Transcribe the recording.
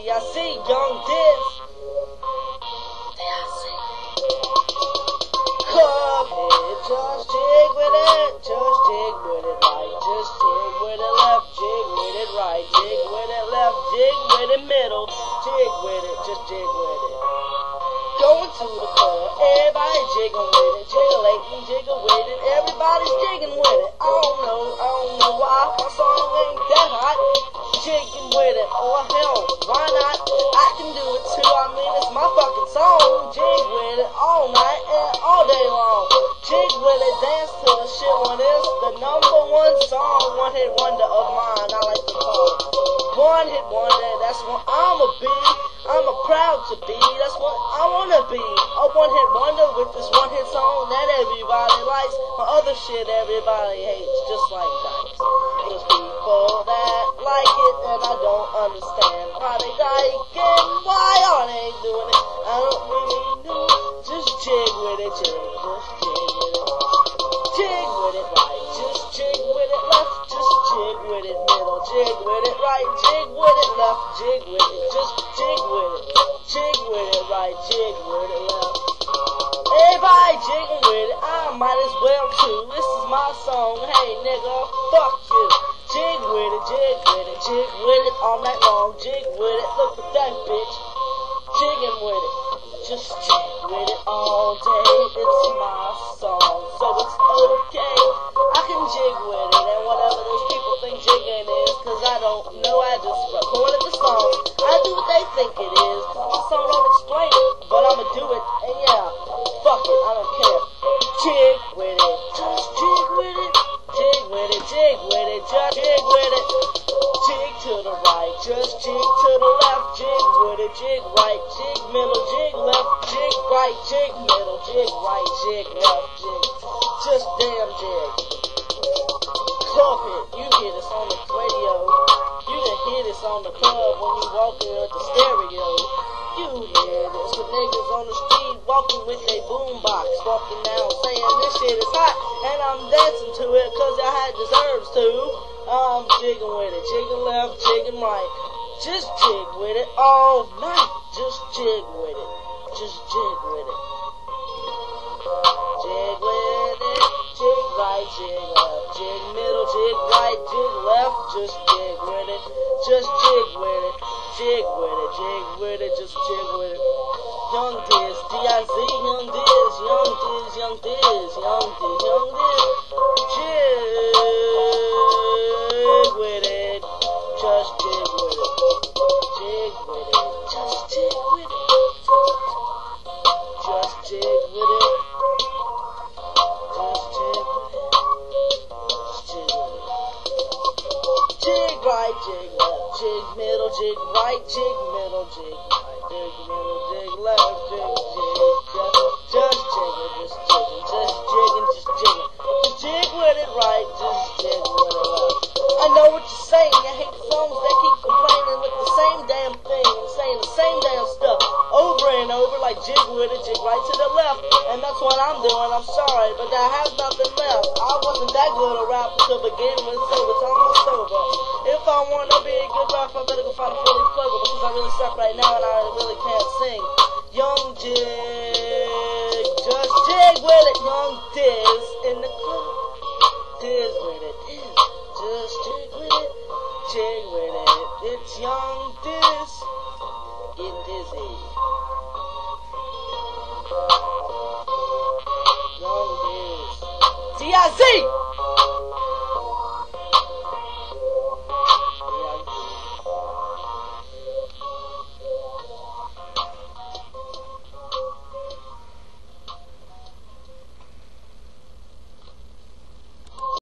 DiZ, young DiZ. Cuphead, just jig with it, just jig with it right, just jig with it left, jig with it right, jig with it left, jig with it middle, jig with it, just jig with it. Going to the club, everybody jigging with it, jiggling, jigging with it, everybody's jigging with it. I don't know why my song ain't that hot. Jigging with it, oh hell, why not? I can do it too, I mean it's my fucking song. Jig with it all night and all day long. Jig with it, dance to the shit when it's the #1 song, one hit wonder of mine, I like to call it. One hit wonder, that's what I'ma be. I'm proud to be, that's what I wanna be. A one hit wonder with this one hit song that everybody likes. My other shit everybody hates, just like DiZ. There's people that like it and I don't understand why they like it, why are they doing it? I don't really know. Just jig with it, just jig with it. Jig with it right, just jig with it left, just jig with it middle, jig with it right, jig with it left, jig with it, just jig with it. Jig with it right, jig with it left. Everybody jigging with it, I might as well too. This is my song, hey nigga, fuck you. Jig with it, jig with it, jig with it all night long. Jig with it, look at that bitch. Jigging with it, just jig with it all day. It's my song, so it's okay. I can jig with it, and whatever those people think jigging is, cause I don't know, I just recorded the song. I do what they think it is, cause my song don't explain it, but I'ma do it, and yeah, fuck it, I don't care. Jig with it, just jig with it, jig with it, jig with it, just jig with it. Jig to the right, just jig to the left, jig with it, jig right, jig middle, jig left, jig right, jig middle, jig right, jig left, jig, just damn jig. Cuphead, you hear this on the radio, you can hear this on the club when you walking with the stereo. You hear this with niggas on the street walking with their boombox, walking down saying this shit is hot, and I'm dancing to it cause I had deserves to. I'm jigging with it, jigging left, jigging right, just jig with it all night, just jig with it, just jig with it. Jig with it, jig right, jig left, jig middle, jig right, jig left, just jig with it, just jig with it, jig with it, jig with it, just jig with it. Young DiZ, DiZ, young DiZ, young DiZ, young DiZ, young DiZ, young DiZ. Jig with it, just jig with it, jig with it, just jig with it, just jig with it. Jig right, jig left, jig middle, jig right, jig middle, jig right, jig middle, jig left, jig, just jigging, just jigging, just jigging, just jigging. Just jig with it right, just jig with it left. I know what you're saying, you hate songs that keep complaining with the same damn thing, saying the same damn stuff over and over, like jig with it, jig right to the left, and that's what I'm doing, I'm sorry, but I have nothing left. I wasn't that good a rapper to begin with, so it's almost over. If I want to be a good rapper, I better go find a fully flavor, because I really suck right now and I really can't sing. Young Jig, just jig with it, young DiZ in the club. DiZ with it, just jig with it, jig with it. It's young DiZ, get dizzy. Young DiZ, DiZ.